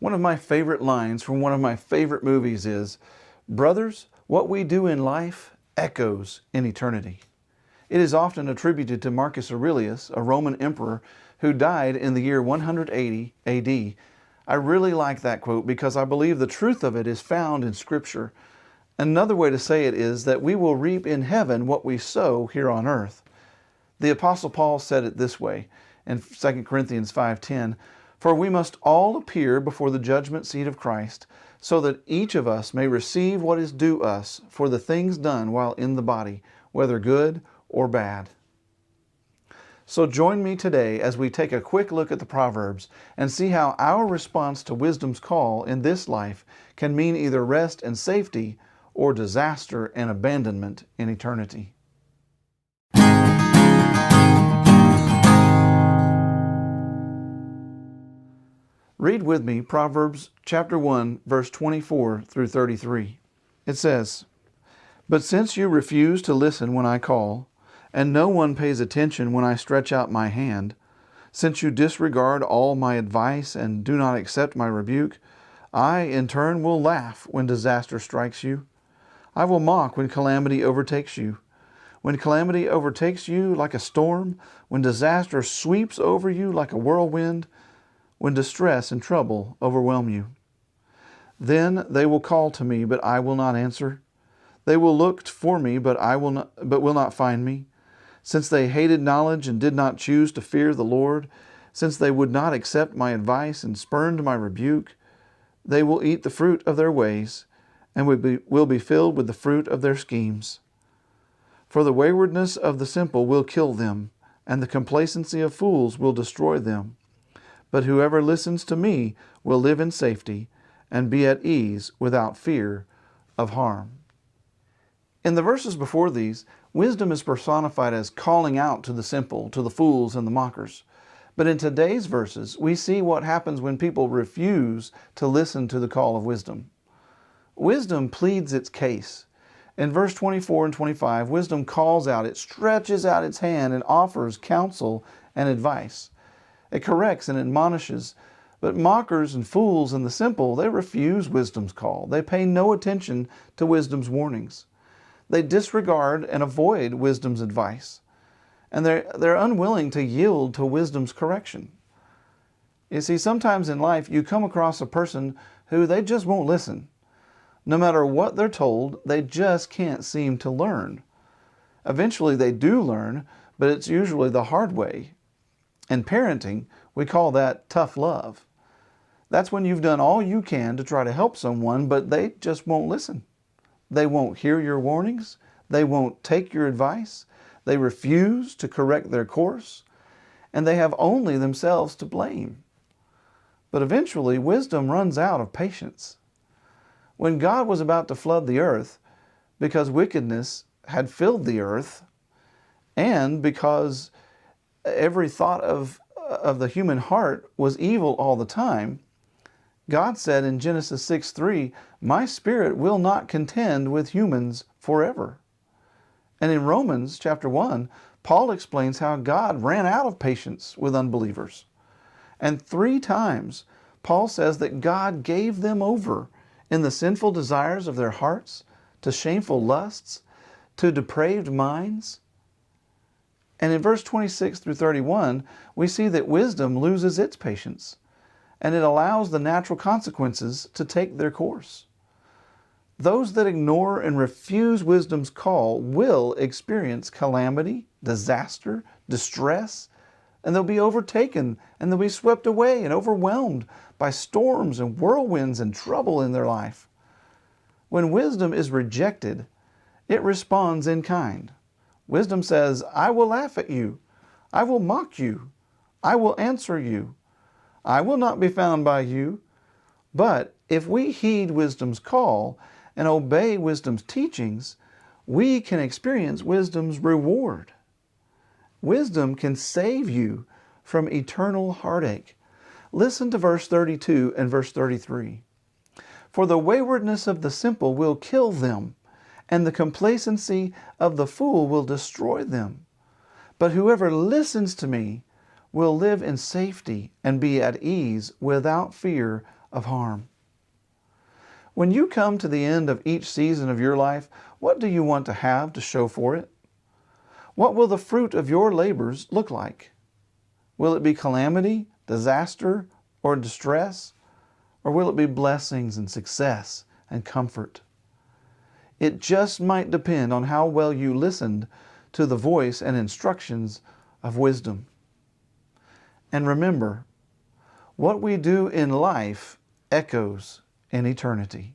One of my favorite lines from one of my favorite movies is, "Brothers, what we do in life echoes in eternity." It is often attributed to Marcus Aurelius, a Roman emperor who died in the year 180 AD. I really like that quote because I believe the truth of it is found in Scripture. Another way to say it is that we will reap in heaven what we sow here on earth. The Apostle Paul said it this way in 2 Corinthians 5:10, "For we must all appear before the judgment seat of Christ, so that each of us may receive what is due us for the things done while in the body, whether good or bad." So join me today as we take a quick look at the Proverbs and see how our response to wisdom's call in this life can mean either rest and safety or disaster and abandonment in eternity. Read with me Proverbs chapter 1, verse 24 through 33. It says, "But since you refuse to listen when I call, and no one pays attention when I stretch out my hand, since you disregard all my advice and do not accept my rebuke, I in turn will laugh when disaster strikes you. I will mock when calamity overtakes you. When calamity overtakes you like a storm, when disaster sweeps over you like a whirlwind, when distress and trouble overwhelm you. Then they will call to me, but I will not answer. They will look for me, but will not find me. Since they hated knowledge and did not choose to fear the Lord, since they would not accept my advice and spurned my rebuke, they will eat the fruit of their ways, and will be filled with the fruit of their schemes. For the waywardness of the simple will kill them, and the complacency of fools will destroy them. But whoever listens to me will live in safety and be at ease without fear of harm." In the verses before these, wisdom is personified as calling out to the simple, to the fools and the mockers. But in today's verses, we see what happens when people refuse to listen to the call of wisdom. Wisdom pleads its case. In verse 24 and 25, wisdom calls out, it stretches out its hand and offers counsel and advice. It corrects and admonishes, but mockers and fools and the simple, they refuse wisdom's call. They pay no attention to wisdom's warnings. They disregard and avoid wisdom's advice, and they're unwilling to yield to wisdom's correction. You see, sometimes in life you come across a person who they just won't listen. No matter what they're told, they just can't seem to learn. Eventually they do learn, but it's usually the hard way. In parenting, we call that tough love. That's when you've done all you can to try to help someone, but they just won't listen. They won't hear your warnings. They won't take your advice. They refuse to correct their course, and they have only themselves to blame. But eventually, wisdom runs out of patience. When God was about to flood the earth, because wickedness had filled the earth, and because every thought of the human heart was evil all the time, God said in Genesis 6:3, "My spirit will not contend with humans forever." And in Romans chapter 1, Paul explains how God ran out of patience with unbelievers. And 3 times, Paul says that God gave them over in the sinful desires of their hearts, to shameful lusts, to depraved minds. And in verse 26 through 31, we see that wisdom loses its patience, and it allows the natural consequences to take their course. Those that ignore and refuse wisdom's call will experience calamity, disaster, distress, and they'll be overtaken, and they'll be swept away and overwhelmed by storms and whirlwinds and trouble in their life. When wisdom is rejected, it responds in kind. Wisdom says, "I will laugh at you. I will mock you. I will answer you. I will not be found by you." But if we heed wisdom's call and obey wisdom's teachings, we can experience wisdom's reward. Wisdom can save you from eternal heartache. Listen to verse 32 and verse 33. "For the waywardness of the simple will kill them, and the complacency of the fool will destroy them. But whoever listens to me will live in safety and be at ease without fear of harm. When you come to the end of each season of your life, what do you want to have to show for it? What will the fruit of your labors look like? Will it be calamity, disaster, or distress? Or will it be blessings and success and comfort? It just might depend on how well you listened to the voice and instructions of wisdom. And remember, what we do in life echoes in eternity.